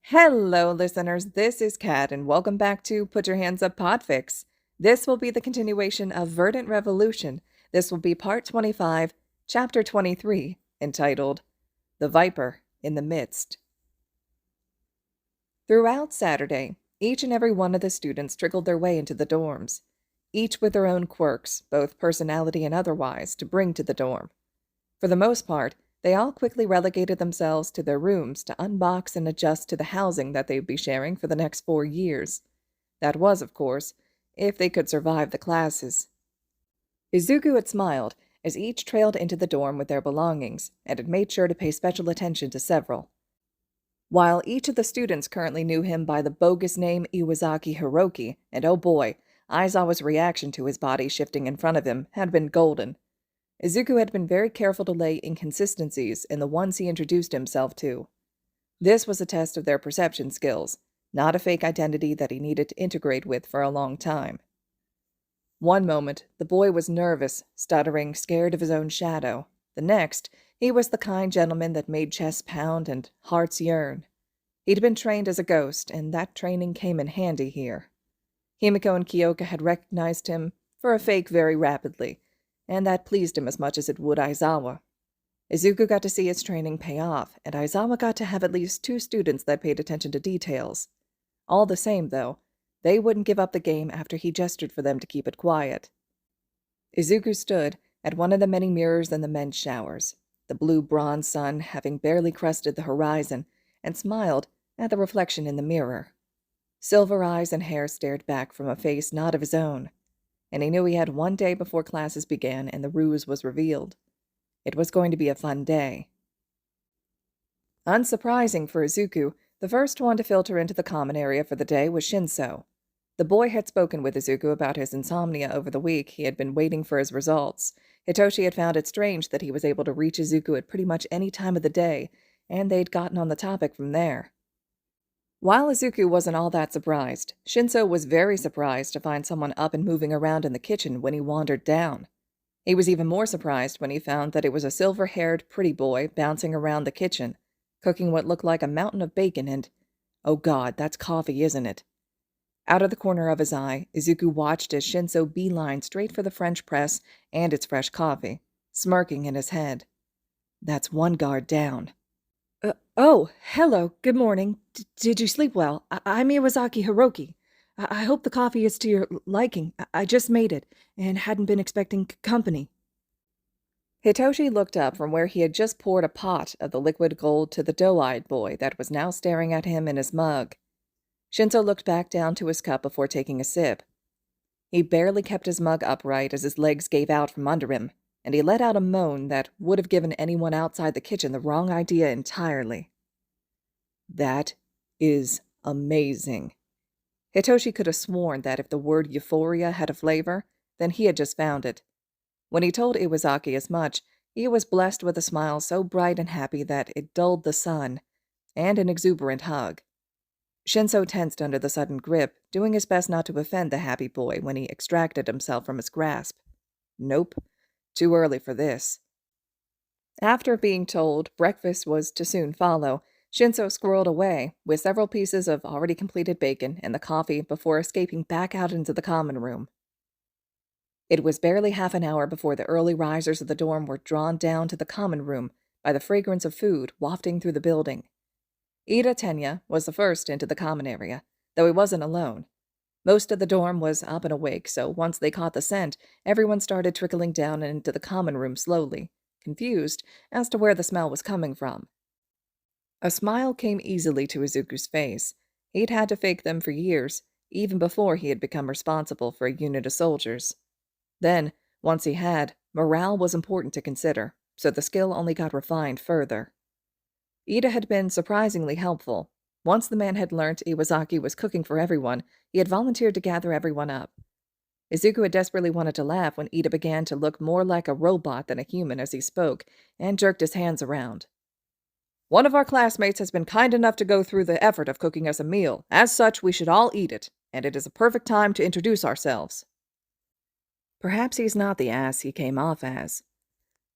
Hello, listeners. This is Kat, and welcome back to Put Your Hands Up Podfics. This will be the continuation of Verdant Revolution. This will be Part 25, Chapter 23, entitled The Viper in the Midst. Throughout Saturday, each and every one of the students trickled their way into the dorms, each with their own quirks, both personality and otherwise, to bring to the dorm. For the most part, they all quickly relegated themselves to their rooms to unbox and adjust to the housing that they'd be sharing for the next 4 years. That was, of course, if they could survive the classes. Izuku had smiled as each trailed into the dorm with their belongings, and had made sure to pay special attention to several. While each of the students currently knew him by the bogus name Iwazaki Hiroki, and oh boy, Aizawa's reaction to his body shifting in front of him had been golden. Izuku had been very careful to lay inconsistencies in the ones he introduced himself to. This was a test of their perception skills, not a fake identity that he needed to integrate with for a long time. One moment, the boy was nervous, stuttering, scared of his own shadow. The next, he was the kind gentleman that made chests pound and hearts yearn. He'd been trained as a ghost, and that training came in handy here. Himiko and Kyoka had recognized him for a fake very rapidly, and that pleased him as much as it would Aizawa. Izuku got to see his training pay off, and Aizawa got to have at least 2 students that paid attention to details. All the same, though, they wouldn't give up the game after he gestured for them to keep it quiet. Izuku stood at one of the many mirrors in the men's showers, the blue bronze sun having barely crested the horizon, and smiled at the reflection in the mirror. Silver eyes and hair stared back from a face not of his own, and he knew he had 1 day before classes began and the ruse was revealed. It was going to be a fun day. Unsurprising for Izuku, the first one to filter into the common area for the day was Shinso. The boy had spoken with Izuku about his insomnia over the week he had been waiting for his results. Hitoshi had found it strange that he was able to reach Izuku at pretty much any time of the day, and they'd gotten on the topic from there. While Izuku wasn't all that surprised, Shinso was very surprised to find someone up and moving around in the kitchen when he wandered down. He was even more surprised when he found that it was a silver-haired pretty boy bouncing around the kitchen, cooking what looked like a mountain of bacon and, oh God, that's coffee, isn't it? Out of the corner of his eye, Izuku watched as Shinso beelined straight for the French press and its fresh coffee, smirking in his head. That's 1 guard down. Hello, good morning. Did you sleep well? I'm Iwazaki Hiroki. I hope the coffee is to your liking. I just made it, and hadn't been expecting company. Hitoshi looked up from where he had just poured a pot of the liquid gold to the doe-eyed boy that was now staring at him in his mug. Shinso looked back down to his cup before taking a sip. He barely kept his mug upright as his legs gave out from under him, and he let out a moan that would have given anyone outside the kitchen the wrong idea entirely. That is amazing. Hitoshi could have sworn that if the word euphoria had a flavor, then he had just found it. When he told Iwazaki as much, he was blessed with a smile so bright and happy that it dulled the sun, and an exuberant hug. Shinso tensed under the sudden grip, doing his best not to offend the happy boy when he extracted himself from his grasp. Nope. Too early for this. After being told breakfast was to soon follow, Shinso squirreled away with several pieces of already completed bacon and the coffee before escaping back out into the common room. It was barely half an hour before the early risers of the dorm were drawn down to the common room by the fragrance of food wafting through the building. Ida Tenya was the first into the common area, though he wasn't alone. Most of the dorm was up and awake, so once they caught the scent, everyone started trickling down into the common room slowly, confused as to where the smell was coming from. A smile came easily to Izuku's face. He'd had to fake them for years, even before he had become responsible for a unit of soldiers. Then, once he had, morale was important to consider, so the skill only got refined further. Ida had been surprisingly helpful. Once the man had learnt Iwazaki was cooking for everyone, he had volunteered to gather everyone up. Izuku had desperately wanted to laugh when Ida began to look more like a robot than a human as he spoke, and jerked his hands around. One of our classmates has been kind enough to go through the effort of cooking us a meal. As such, we should all eat it, and it is a perfect time to introduce ourselves. Perhaps he's not the ass he came off as.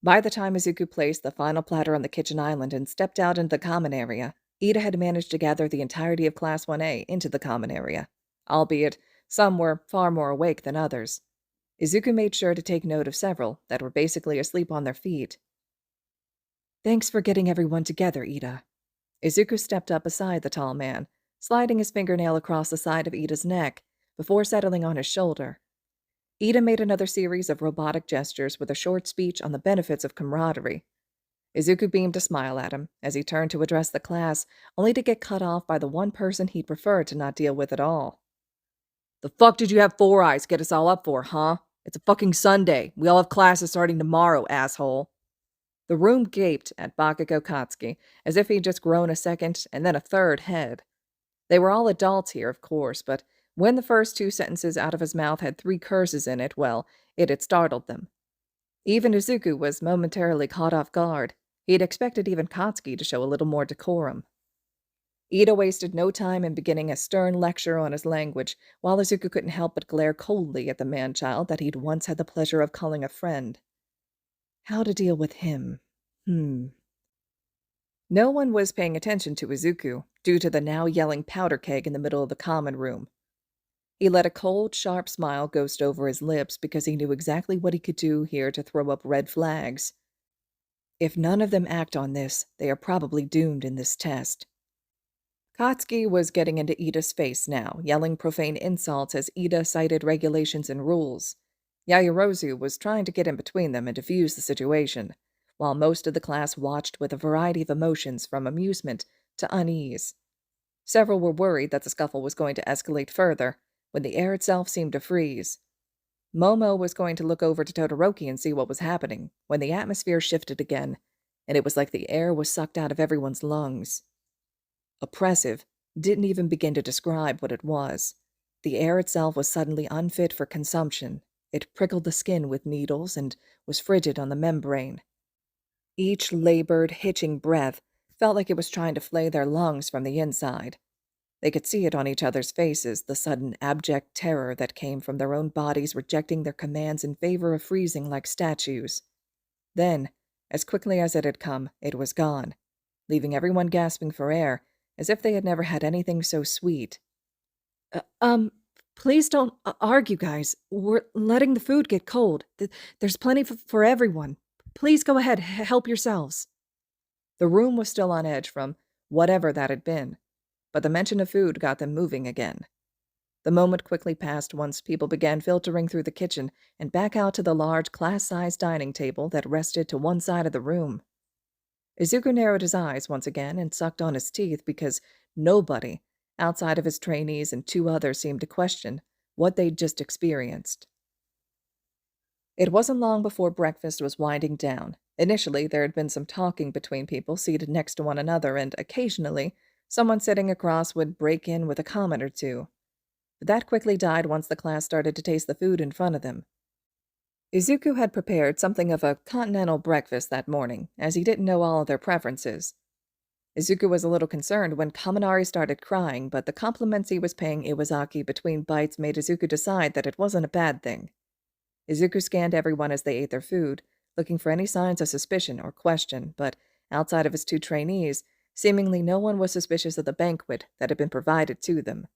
By the time Izuku placed the final platter on the kitchen island and stepped out into the common area, Ida had managed to gather the entirety of Class 1A into the common area, albeit some were far more awake than others. Izuku made sure to take note of several that were basically asleep on their feet. "Thanks for getting everyone together, Ida." Izuku stepped up beside the tall man, sliding his fingernail across the side of Ida's neck before settling on his shoulder. Ida made another series of robotic gestures with a short speech on the benefits of camaraderie. Izuku beamed a smile at him as he turned to address the class, only to get cut off by the one person he'd prefer to not deal with at all. "The fuck did you have Four Eyes get us all up for, huh? It's a fucking Sunday. We all have classes starting tomorrow, asshole." The room gaped at Bakugo Katsuki, as if he'd just grown a second and then a third head. They were all adults here, of course, but when the first two sentences out of his mouth had 3 curses in it, well, it had startled them. Even Izuku was momentarily caught off guard. He had expected even Katsuki to show a little more decorum. Ida wasted no time in beginning a stern lecture on his language, while Izuku couldn't help but glare coldly at the man-child that he'd once had the pleasure of calling a friend. How to deal with him? No one was paying attention to Izuku, due to the now yelling powder keg in the middle of the common room. He let a cold, sharp smile ghost over his lips because he knew exactly what he could do here to throw up red flags. If none of them act on this, they are probably doomed in this test. Katsuki was getting into Ida's face now, yelling profane insults as Ida cited regulations and rules. Yaoyorozu was trying to get in between them and defuse the situation, while most of the class watched with a variety of emotions from amusement to unease. Several were worried that the scuffle was going to escalate further, when the air itself seemed to freeze. Momo was going to look over to Todoroki and see what was happening, when the atmosphere shifted again, and it was like the air was sucked out of everyone's lungs. Oppressive didn't even begin to describe what it was. The air itself was suddenly unfit for consumption. It prickled the skin with needles and was frigid on the membrane. Each labored, hitching breath felt like it was trying to flay their lungs from the inside. They could see it on each other's faces, the sudden abject terror that came from their own bodies rejecting their commands in favor of freezing like statues. Then, as quickly as it had come, it was gone, leaving everyone gasping for air, as if they had never had anything so sweet. Please don't argue, guys. We're letting the food get cold. There's plenty for everyone. Please go ahead, help yourselves." The room was still on edge from whatever that had been, but the mention of food got them moving again. The moment quickly passed once people began filtering through the kitchen and back out to the large class-sized dining table that rested to one side of the room. Izuku narrowed his eyes once again and sucked on his teeth because nobody, outside of his trainees and 2 others, seemed to question what they'd just experienced. It wasn't long before breakfast was winding down. Initially, there had been some talking between people seated next to one another, and occasionally, someone sitting across would break in with a comment or two. But that quickly died once the class started to taste the food in front of them. Izuku had prepared something of a continental breakfast that morning, as he didn't know all of their preferences. Izuku was a little concerned when Kaminari started crying, but the compliments he was paying Iwazaki between bites made Izuku decide that it wasn't a bad thing. Izuku scanned everyone as they ate their food, looking for any signs of suspicion or question, but outside of his 2 trainees, seemingly no one was suspicious of the banquet that had been provided to them.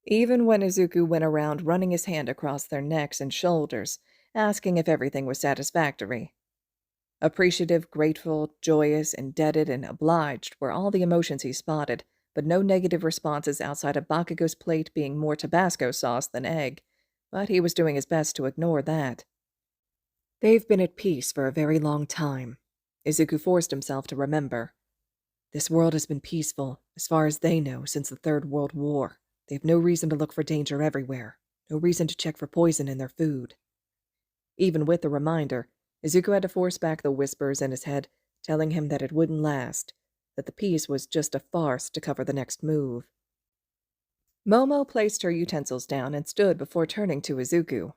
Even when Izuku went around running his hand across their necks and shoulders, asking if everything was satisfactory. Appreciative, grateful, joyous, indebted, and obliged were all the emotions he spotted, but no negative responses outside of Bakugo's plate being more Tabasco sauce than egg, but he was doing his best to ignore that. They've been at peace for a very long time, Izuku forced himself to remember. This world has been peaceful, as far as they know, since the Third World War. They have no reason to look for danger everywhere, no reason to check for poison in their food. Even with the reminder, Izuku had to force back the whispers in his head, telling him that it wouldn't last, that the peace was just a farce to cover the next move. Momo placed her utensils down and stood before turning to Izuku.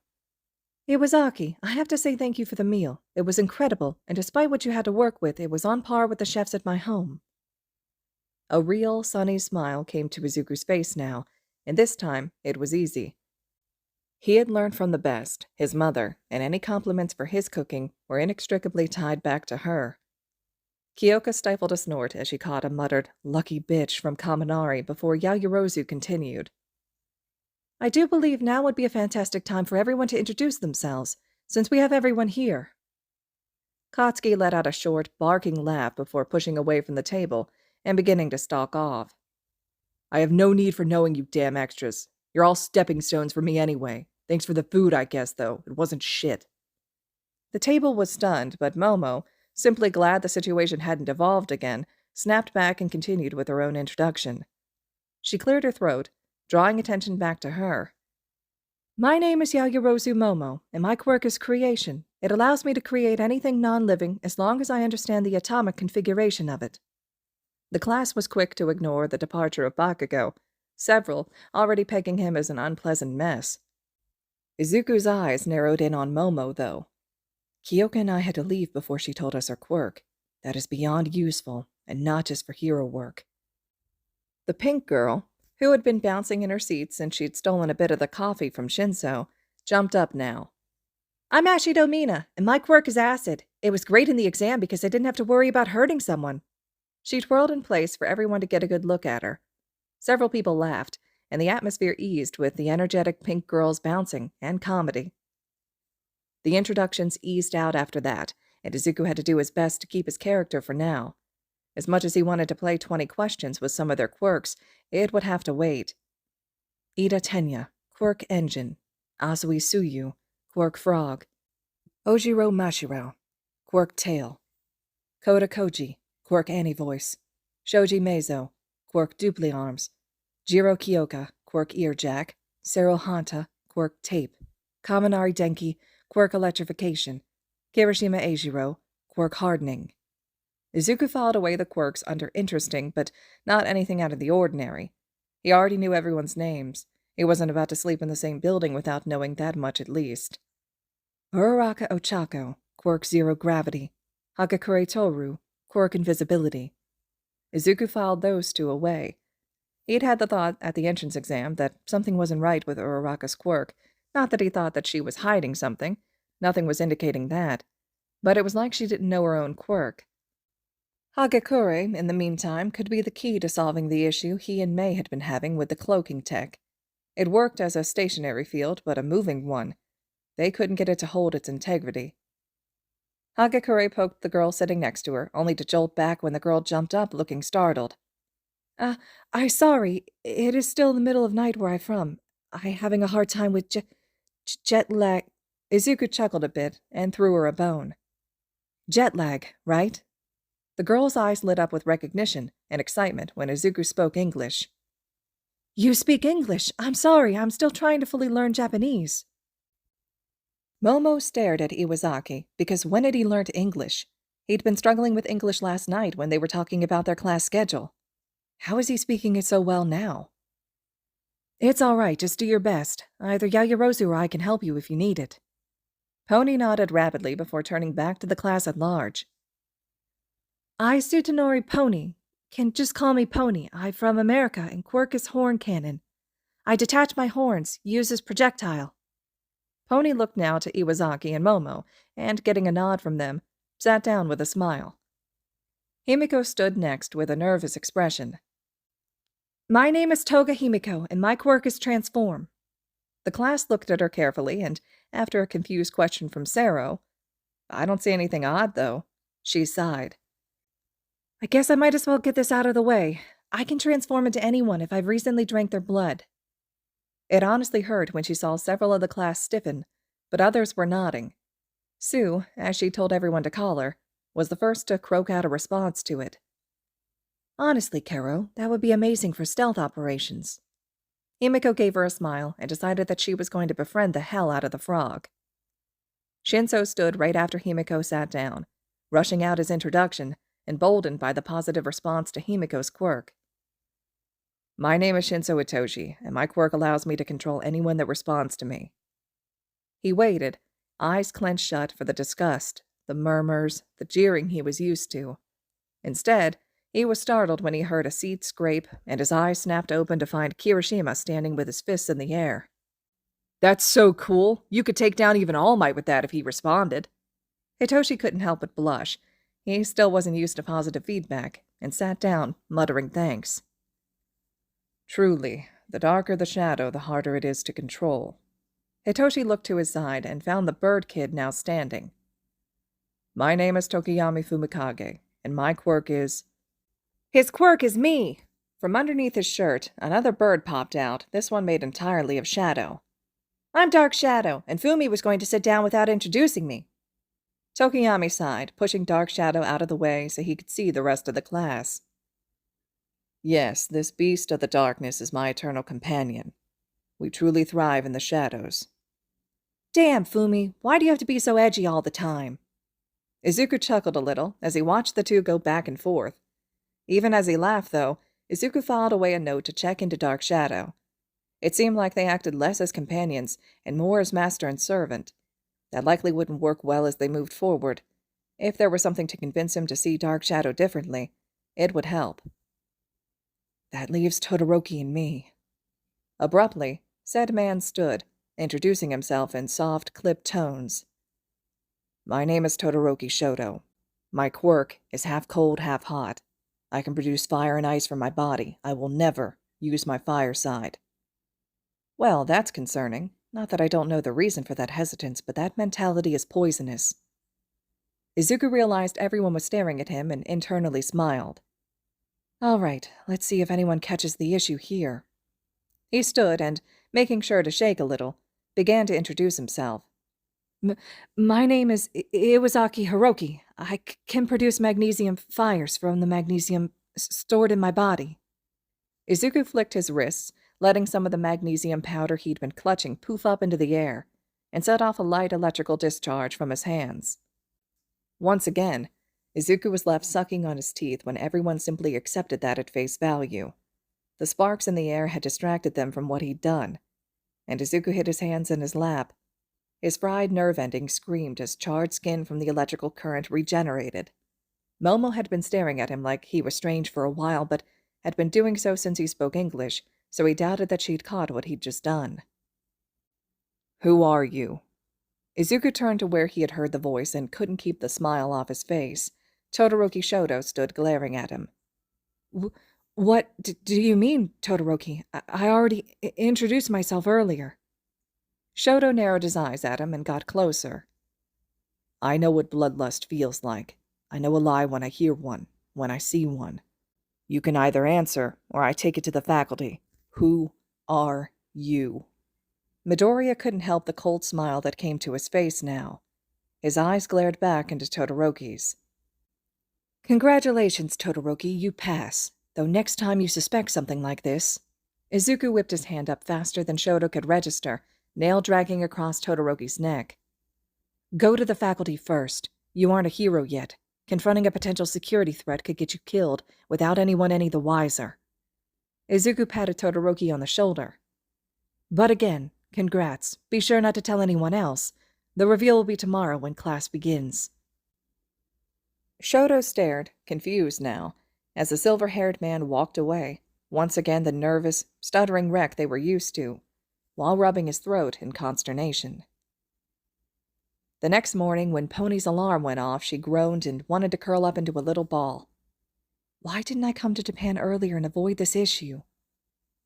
"Iwazaki, I have to say thank you for the meal. It was incredible, and despite what you had to work with, it was on par with the chefs at my home." A real, sunny smile came to Izuku's face now, and this time it was easy. He had learned from the best, his mother, and any compliments for his cooking were inextricably tied back to her. Kyoka stifled a snort as she caught a muttered, "lucky bitch" from Kaminari before Yaoyorozu continued. "I do believe now would be a fantastic time for everyone to introduce themselves, since we have everyone here." Katsuki let out a short, barking laugh before pushing away from the table and beginning to stalk off. "I have no need for knowing you damn extras. You're all stepping stones for me anyway. Thanks for the food, I guess, though. It wasn't shit." The table was stunned, but Momo, simply glad the situation hadn't evolved again, snapped back and continued with her own introduction. She cleared her throat, drawing attention back to her. "My name is Yaoyorozu Momo, and my quirk is creation. It allows me to create anything non-living as long as I understand the atomic configuration of it." The class was quick to ignore the departure of Bakugo, several already pegging him as an unpleasant mess. Izuku's eyes narrowed in on Momo, though. "Kyoka and I had to leave before she told us her quirk. That is beyond useful, and not just for hero work." The pink girl, who had been bouncing in her seat since she'd stolen a bit of the coffee from Shinso, jumped up now. "I'm Ashido Mina, and my quirk is acid. It was great in the exam because I didn't have to worry about hurting someone." She twirled in place for everyone to get a good look at her. Several people laughed, and the atmosphere eased with the energetic pink girl's bouncing and comedy. The introductions eased out after that, and Izuku had to do his best to keep his character for now. As much as he wanted to play 20 questions with some of their quirks, it would have to wait. Ida Tenya, Quirk Engine. Azui Suyu, Quirk Frog. Ojiro Mashiro, Quirk Tail. Koda Koji, Quirk Anti-Voice. Shoji Meizo, Quirk Dupli Arms. Jiro Kyoka, Quirk Earjack. Sero Hanta, Quirk Tape. Kaminari Denki, Quirk Electrification. Kirishima Eijiro, Quirk Hardening. Izuku filed away the quirks under interesting, but not anything out of the ordinary. He already knew everyone's names. He wasn't about to sleep in the same building without knowing that much at least. Uraraka Ochako, Quirk Zero Gravity. Hagakure Toru, Quirk Invisibility. Izuku filed those two away. He'd had the thought at the entrance exam that something wasn't right with Uraraka's quirk. Not that he thought that she was hiding something. Nothing was indicating that. But it was like she didn't know her own quirk. Hagakure, in the meantime, could be the key to solving the issue he and Mei had been having with the cloaking tech. It worked as a stationary field, but a moving one. They couldn't get it to hold its integrity. Hagakure poked the girl sitting next to her, only to jolt back when the girl jumped up, looking startled. I'm sorry. It is still the middle of night where I'm from. I'm having a hard time with jet lag." Izuku chuckled a bit and threw her a bone. "Jet lag, right?" The girl's eyes lit up with recognition and excitement when Izuku spoke English. "You speak English? I'm sorry, I'm still trying to fully learn Japanese." Momo stared at Iwazaki because when had he learned English? He'd been struggling with English last night when they were talking about their class schedule. How is he speaking it so well now? "It's all right, just do your best. Either Yaoyorozu or I can help you if you need it." Pony nodded rapidly before turning back to the class at large. "I Sutanori Pony. Can just call me Pony. I'm from America and quirk is horn cannon. I detach my horns, use as projectile." Pony looked now to Iwazaki and Momo, and getting a nod from them, sat down with a smile. Himiko stood next with a nervous expression. "My name is Toga Himiko, and my quirk is Transform." The class looked at her carefully, and after a confused question from Sero, "I don't see anything odd, though," she sighed. "I guess I might as well get this out of the way. I can transform into anyone if I've recently drank their blood." It honestly hurt when she saw several of the class stiffen, but others were nodding. Sue, as she told everyone to call her, was the first to croak out a response to it. "Honestly, Karo, that would be amazing for stealth operations." Himiko gave her a smile and decided that she was going to befriend the hell out of the frog. Shinso stood right after Himiko sat down, rushing out his introduction, emboldened by the positive response to Himiko's quirk. "My name is Shinso Itoshi, and my quirk allows me to control anyone that responds to me." He waited, eyes clenched shut for the disgust, the murmurs, the jeering he was used to. Instead, he was startled when he heard a seat scrape, and his eyes snapped open to find Kirishima standing with his fists in the air. "That's so cool! You could take down even All Might with that if he responded." Hitoshi couldn't help but blush. He still wasn't used to positive feedback, and sat down, muttering thanks. Truly, the darker the shadow, the harder it is to control. Hitoshi looked to his side and found the bird kid now standing. My name is Tokiyami Fumikage, and my quirk is... His quirk is me! From underneath his shirt, another bird popped out, this one made entirely of shadow. I'm Dark Shadow, and Fumi was going to sit down without introducing me. Tokiyami sighed, pushing Dark Shadow out of the way so he could see the rest of the class. Yes, this beast of the darkness is my eternal companion. We truly thrive in the shadows. Damn, Fumi, why do you have to be so edgy all the time? Izuku chuckled a little as he watched the two go back and forth. Even as he laughed, though, Izuku filed away a note to check into Dark Shadow. It seemed like they acted less as companions and more as master and servant. That likely wouldn't work well as they moved forward. If there were something to convince him to see Dark Shadow differently, it would help. That leaves Todoroki and me. Abruptly, said man stood, introducing himself in soft, clipped tones. My name is Todoroki Shoto. My quirk is half cold, half hot. I can produce fire and ice from my body. I will never use my fire side. Well, that's concerning. Not that I don't know the reason for that hesitance, but that mentality is poisonous. Izuku realized everyone was staring at him and internally smiled. All right, let's see if anyone catches the issue here. He stood and, making sure to shake a little, began to introduce himself. My name is Iwasaki Hiroki. I can produce magnesium fires from the magnesium stored in my body. Izuku flicked his wrists, letting some of the magnesium powder he'd been clutching poof up into the air, and set off a light electrical discharge from his hands. Once again, Izuku was left sucking on his teeth when everyone simply accepted that at face value. The sparks in the air had distracted them from what he'd done, and Izuku hid his hands in his lap. His fried nerve endings screamed as charred skin from the electrical current regenerated. Momo had been staring at him like he was strange for a while, but had been doing so since he spoke English, so he doubted that she'd caught what he'd just done. Who are you? Izuku turned to where he had heard the voice and couldn't keep the smile off his face. Todoroki Shoto stood glaring at him. What do you mean, Todoroki? I already introduced myself earlier. Shoto narrowed his eyes at him and got closer. I know what bloodlust feels like. I know a lie when I hear one, when I see one. You can either answer, or I take it to the faculty. Who are you? Midoriya couldn't help the cold smile that came to his face now. His eyes glared back into Todoroki's. Congratulations, Todoroki, you pass. Though next time you suspect something like this... Izuku whipped his hand up faster than Shoto could register, nail dragging across Todoroki's neck. Go to the faculty first. You aren't a hero yet. Confronting a potential security threat could get you killed without anyone any the wiser. Izuku patted Todoroki on the shoulder. But again, congrats. Be sure not to tell anyone else. The reveal will be tomorrow when class begins. Shoto stared, confused now, as the silver-haired man walked away, once again the nervous, stuttering wreck they were used to, while rubbing his throat in consternation. The next morning, when Pony's alarm went off, she groaned and wanted to curl up into a little ball. Why didn't I come to Japan earlier and avoid this issue?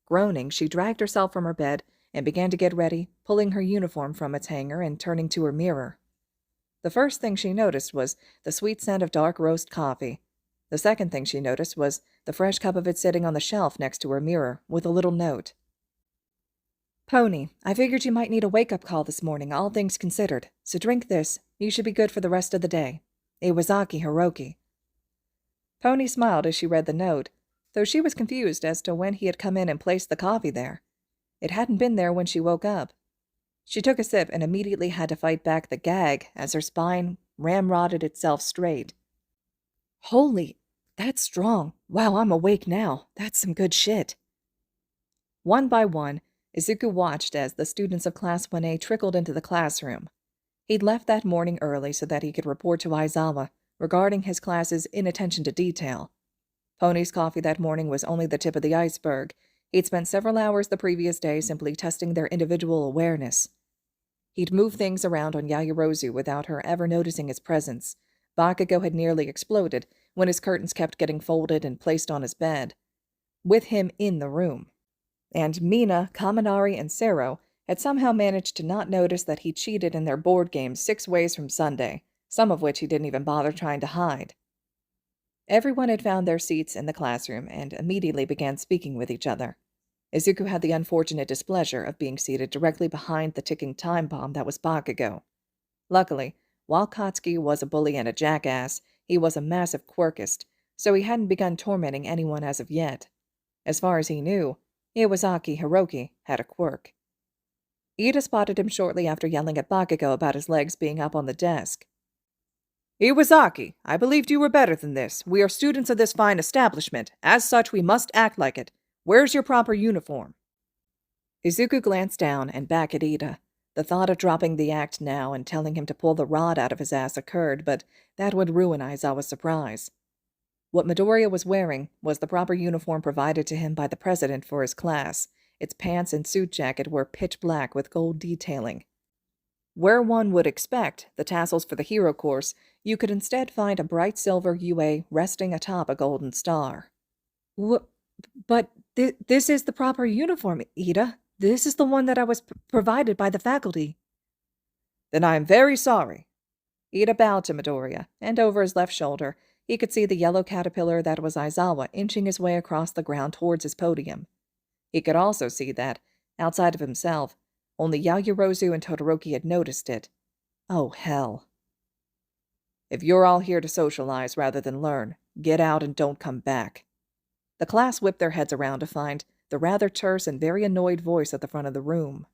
Groaning, she dragged herself from her bed and began to get ready, pulling her uniform from its hanger and turning to her mirror. The first thing she noticed was the sweet scent of dark roast coffee. The second thing she noticed was the fresh cup of it sitting on the shelf next to her mirror, with a little note. Pony, I figured you might need a wake-up call this morning, all things considered, so drink this. You should be good for the rest of the day. Iwasaki Hiroki. Pony smiled as she read the note, though she was confused as to when he had come in and placed the coffee there. It hadn't been there when she woke up. She took a sip and immediately had to fight back the gag as her spine ramrodded itself straight. Holy, that's strong. Wow, I'm awake now. That's some good shit. One by one, Izuku watched as the students of Class 1A trickled into the classroom. He'd left that morning early so that he could report to Aizawa regarding his class's inattention to detail. Pony's coffee that morning was only the tip of the iceberg. He'd spent several hours the previous day simply testing their individual awareness. He'd moved things around on Yaoyorozu without her ever noticing his presence, Bakugo had nearly exploded when his curtains kept getting folded and placed on his bed, with him in the room. And Mina, Kaminari, and Sero had somehow managed to not notice that he cheated in their board game 6 ways from Sunday, some of which he didn't even bother trying to hide. Everyone had found their seats in the classroom and immediately began speaking with each other. Izuku had the unfortunate displeasure of being seated directly behind the ticking time bomb that was Bakugo. Luckily, while Katsuki was a bully and a jackass, he was a massive quirkist, so he hadn't begun tormenting anyone as of yet. As far as he knew, Iwasaki Hiroki had a quirk. Ida spotted him shortly after yelling at Bakugo about his legs being up on the desk. "Iwasaki, I believed you were better than this. We are students of this fine establishment. As such, we must act like it. Where's your proper uniform?" Izuku glanced down and back at Ida. The thought of dropping the act now and telling him to pull the rod out of his ass occurred, but that would ruin Aizawa's surprise. What Midoriya was wearing was the proper uniform provided to him by the president for his class. Its pants and suit jacket were pitch black with gold detailing. Where one would expect the tassels for the hero course, you could instead find a bright silver UA resting atop a golden star. But this is the proper uniform, Ida. This is the one that I was provided by the faculty." "Then I am very sorry." Ida bowed to Midoriya, and over his left shoulder, he could see the yellow caterpillar that was Aizawa inching his way across the ground towards his podium. He could also see that, outside of himself, only Yaoyorozu and Todoroki had noticed it. Oh, hell. "If you're all here to socialize rather than learn, get out and don't come back." The class whipped their heads around to find the rather terse and very annoyed voice at the front of the room.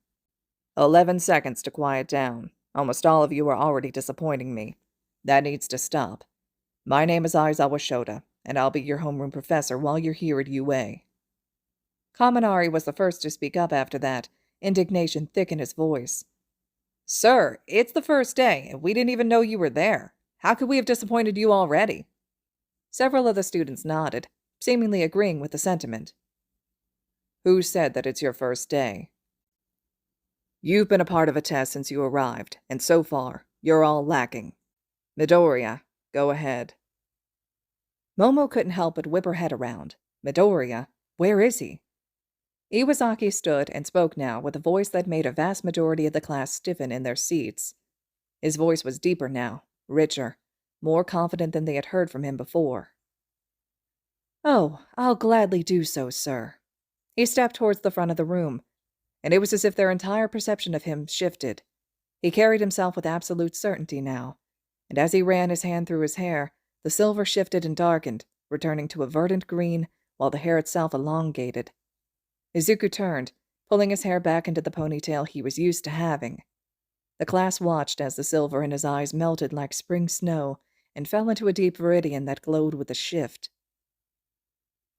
11 seconds to quiet down. Almost all of you are already disappointing me. That needs to stop. My name is Aizawa Shota, and I'll be your homeroom professor while you're here at UA. Kaminari was the first to speak up after that, indignation thick in his voice. "Sir, it's the first day, and we didn't even know you were there. How could we have disappointed you already?" Several of the students nodded, seemingly agreeing with the sentiment. "Who said that it's your first day?" "You've been a part of a test since you arrived, and so far, you're all lacking. Midoriya, go ahead." Momo couldn't help but whip her head around. Midoriya? Where is he? Iwasaki stood and spoke now with a voice that made a vast majority of the class stiffen in their seats. His voice was deeper now, richer, more confident than they had heard from him before. "Oh, I'll gladly do so, sir." He stepped towards the front of the room, and it was as if their entire perception of him shifted. He carried himself with absolute certainty now, and as he ran his hand through his hair, the silver shifted and darkened, returning to a verdant green, while the hair itself elongated. Izuku turned, pulling his hair back into the ponytail he was used to having. The class watched as the silver in his eyes melted like spring snow and fell into a deep viridian that glowed with a shift.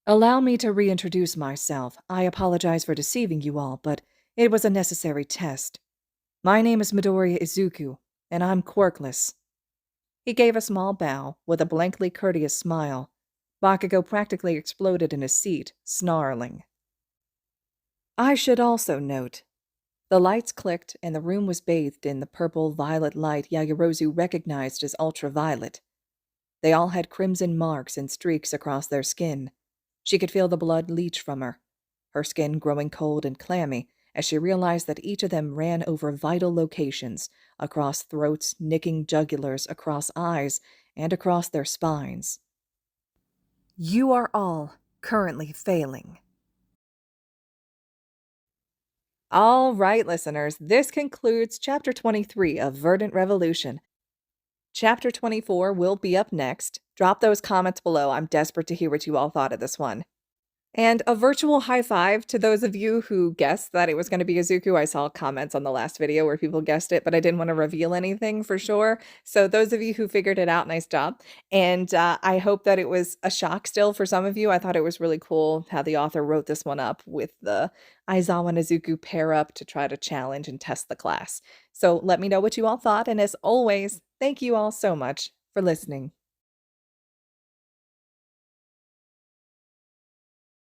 "Allow me to reintroduce myself. I apologize for deceiving you all, but it was a necessary test. My name is Midoriya Izuku, and I'm quirkless." He gave a small bow with a blankly courteous smile. Bakugo practically exploded in his seat, snarling. I should also note. The lights clicked, and the room was bathed in the purple-violet light Yaoyorozu recognized as ultraviolet. They all had crimson marks and streaks across their skin. She could feel the blood leach from her skin growing cold and clammy as she realized that each of them ran over vital locations, across throats, nicking jugulars, across eyes, and across their spines. You are all currently failing. All right, listeners, this concludes Chapter 23 of Verdant Revolution. Chapter 24 will be up next. Drop those comments below. I'm desperate to hear what you all thought of this one. And a virtual high five to those of you who guessed that it was going to be Izuku. I saw comments on the last video where people guessed it, but I didn't want to reveal anything for sure. So those of you who figured it out, nice job. And I hope that it was a shock still for some of you. I thought it was really cool how the author wrote this one up with the Aizawa and Izuku pair up to try to challenge and test the class. So let me know what you all thought. And as always, thank you all so much for listening.